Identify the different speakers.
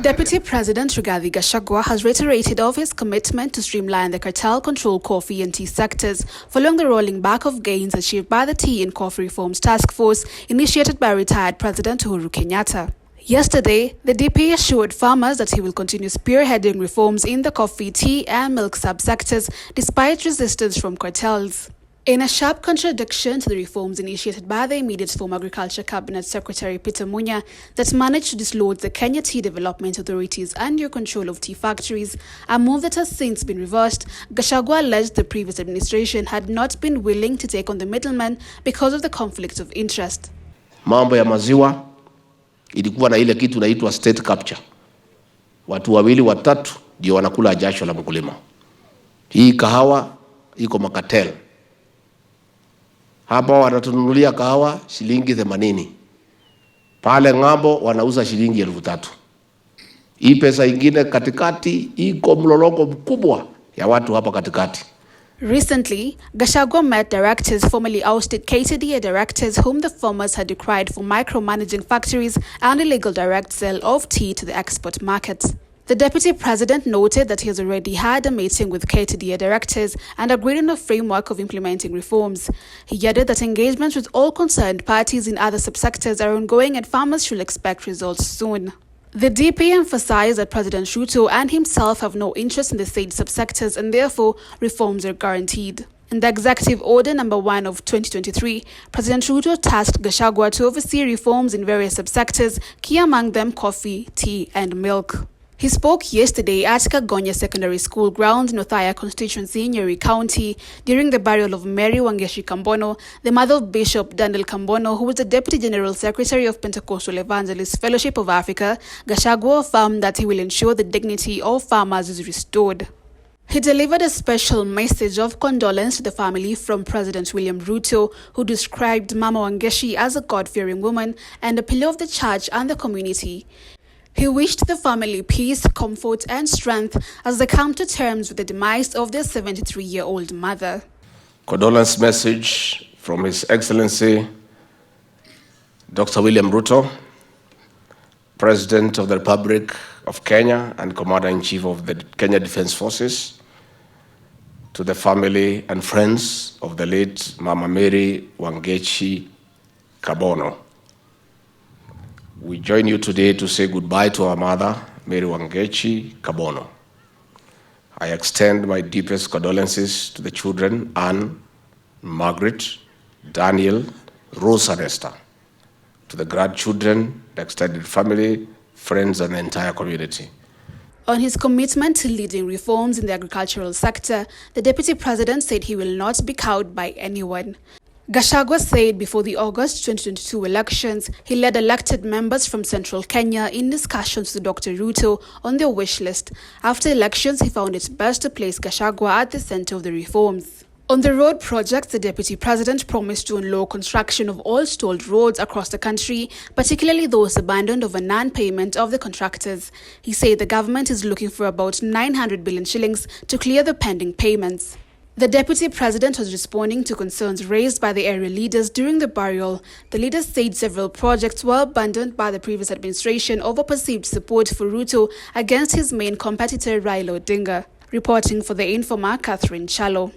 Speaker 1: Deputy President Rigathi Gachagua has reiterated of his commitment to streamline the cartel-controlled coffee and tea sectors following the rolling back of gains achieved by the Tea and Coffee Reforms Task Force initiated by retired President Uhuru Kenyatta. Yesterday, the DP assured farmers that he will continue spearheading reforms in the coffee, tea and milk subsectors despite resistance from cartels. In a sharp contradiction to the reforms initiated by the immediate former Agriculture Cabinet Secretary Peter Munya that managed to dislodge the Kenya Tea Development Authorities under control of tea factories, a move that has since been reversed, Gachagua alleged the previous administration had not been willing to take on the middlemen because of the conflict of interest.
Speaker 2: Mambo ya maziwa ilikuwa na ile kitu inaitwa state capture. Watu wawili watatu ndio wanakula jasho la mkulima. Hii kahawa iko makatel. Hapa wanatununulia kahawa shilingi 80. Pale ngambo wanauza shilingi 3,000. Hii pesa ingine katikati iko mlolongo mkubwa ya watu hapa katikati.
Speaker 1: Recently, Gachagua met directors formerly ousted KTDA directors whom the farmers had decried for micromanaging factories and illegal direct sale of tea to the export market. The deputy president noted that he has already had a meeting with KTDA directors and agreed on a framework of implementing reforms. He added that engagements with all concerned parties in other subsectors are ongoing and farmers should expect results soon. The DP emphasized that President Ruto and himself have no interest in the said subsectors and therefore reforms are guaranteed. In the Executive Order No. 1 of 2023, President Ruto tasked Gachagua to oversee reforms in various subsectors, key among them coffee, tea and milk. He spoke yesterday at Kagonya Secondary School grounds in Othaya constituency in Nyeri County during the burial of Mary Wangeshi Kambono, the mother of Bishop Daniel Kambono, who was the Deputy General Secretary of Pentecostal Evangelist Fellowship of Africa. Gachagua affirmed that he will ensure the dignity of farmers is restored. He delivered a special message of condolence to the family from President William Ruto, who described Mama Wangeshi as a God-fearing woman and a pillar of the church and the community. He wished the family peace, comfort and strength as they come to terms with the demise of their 73-year-old mother.
Speaker 2: Condolence message from His Excellency Dr. William Ruto, President of the Republic of Kenya and Commander-in-Chief of the Kenya Defence Forces, to the family and friends of the late Mama Mary Wangeshi Kambono. We join you today to say goodbye to our mother, Mary Wangeshi Kambono. I extend my deepest condolences to the children, Anne, Margaret, Daniel, Rose and Esther, to the grandchildren, the extended family, friends and the entire community.
Speaker 1: On his commitment to leading reforms in the agricultural sector, the Deputy President said he will not be cowed by anyone. Gachagua said before the August 2022 elections, he led elected members from central Kenya in discussions with Dr. Ruto on their wish list. After elections, he found it best to place Gachagua at the center of the reforms. On the road projects, the deputy president promised to unlock construction of all stalled roads across the country, particularly those abandoned over non-payment of the contractors. He said the government is looking for about 900 billion shillings to clear the pending payments. The deputy president was responding to concerns raised by the area leaders during the burial. The leaders said several projects were abandoned by the previous administration over perceived support for Ruto against his main competitor Raila Odinga. Reporting for the Informer, Catherine Chalo.